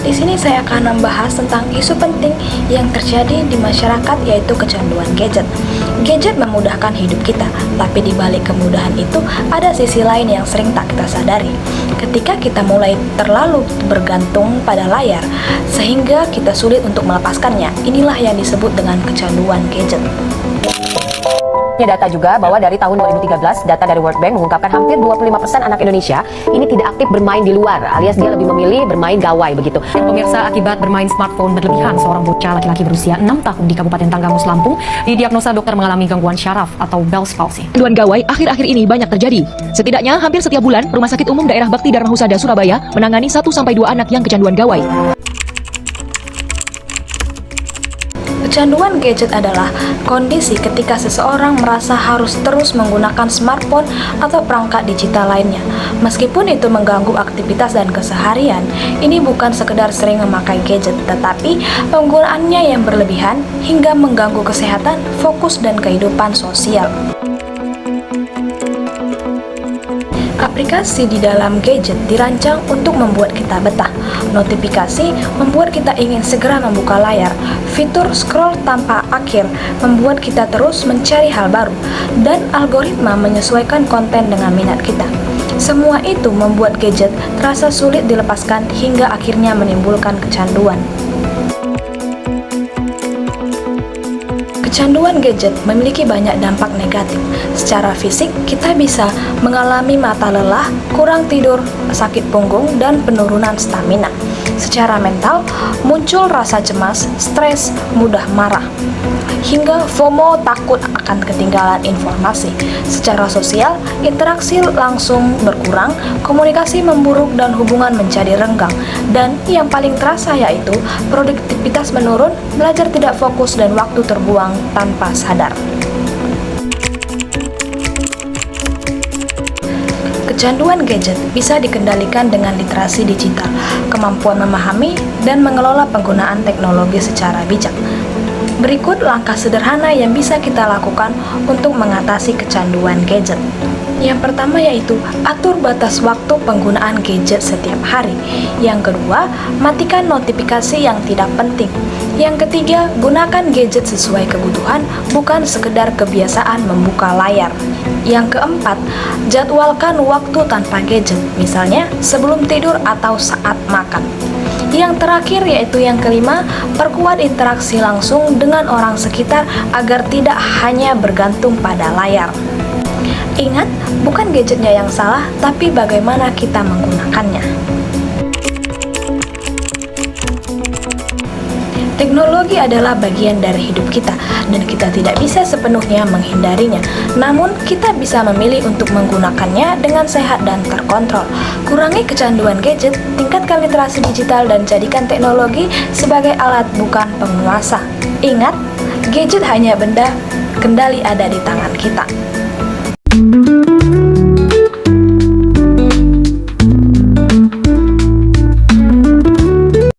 Di sini saya akan membahas tentang isu penting yang terjadi di masyarakat, yaitu kecanduan gadget. Gadget memudahkan hidup kita, tapi di balik kemudahan itu ada sisi lain yang sering tak kita sadari. Ketika kita mulai terlalu bergantung pada layar, sehingga kita sulit untuk melepaskannya, inilah yang disebut dengan kecanduan gadget. Data juga bahwa dari tahun 2013, data dari World Bank mengungkapkan hampir 25% anak Indonesia ini tidak aktif bermain di luar, alias dia lebih memilih bermain gawai begitu. Dan pemirsa, akibat bermain smartphone berlebihan, seorang bocah laki-laki berusia 6 tahun di Kabupaten Tanggamus, Lampung didiagnosa dokter mengalami gangguan syaraf atau Bell's palsy. Kecanduan gawai akhir-akhir ini banyak terjadi. Setidaknya hampir setiap bulan, Rumah Sakit Umum Daerah Bakti Dharma Husada Surabaya menangani 1-2 anak yang kecanduan gawai. Kecanduan gadget adalah kondisi ketika seseorang merasa harus terus menggunakan smartphone atau perangkat digital lainnya. Meskipun itu mengganggu aktivitas dan keseharian, ini bukan sekedar sering memakai gadget, tetapi penggunaannya yang berlebihan hingga mengganggu kesehatan, fokus, dan kehidupan sosial. Aplikasi di dalam gadget dirancang untuk membuat kita betah. Notifikasi membuat kita ingin segera membuka layar. Fitur scroll tanpa akhir membuat kita terus mencari hal baru. Dan algoritma menyesuaikan konten dengan minat kita. Semua itu membuat gadget terasa sulit dilepaskan hingga akhirnya menimbulkan kecanduan. Kecanduan gadget memiliki banyak dampak negatif. Secara fisik, kita bisa mengalami mata lelah, kurang tidur, sakit punggung, dan penurunan stamina. Secara mental, muncul rasa cemas, stres, mudah marah, hingga FOMO, takut akan ketinggalan informasi. Secara sosial, interaksi langsung berkurang, komunikasi memburuk, dan hubungan menjadi renggang. Dan yang paling terasa yaitu produktivitas menurun, belajar tidak fokus, dan waktu terbuang tanpa sadar. Kecanduan gadget bisa dikendalikan dengan literasi digital, kemampuan memahami dan mengelola penggunaan teknologi secara bijak. Berikut langkah sederhana yang bisa kita lakukan untuk mengatasi kecanduan gadget. Yang pertama yaitu atur batas waktu penggunaan gadget setiap hari. Yang kedua, matikan notifikasi yang tidak penting. Yang ketiga, gunakan gadget sesuai kebutuhan, bukan sekedar kebiasaan membuka layar. Yang keempat, jadwalkan waktu tanpa gadget, misalnya sebelum tidur atau saat makan. Yang terakhir yaitu yang kelima, perkuat interaksi langsung dengan orang sekitar agar tidak hanya bergantung pada layar. Ingat, bukan gadgetnya yang salah, tapi bagaimana kita menggunakannya. Teknologi adalah bagian dari hidup kita, dan kita tidak bisa sepenuhnya menghindarinya. Namun, kita bisa memilih untuk menggunakannya dengan sehat dan terkontrol. Kurangi kecanduan gadget, tingkatkan literasi digital, dan jadikan teknologi sebagai alat, bukan penguasa. Ingat, gadget hanya benda, kendali ada di tangan kita.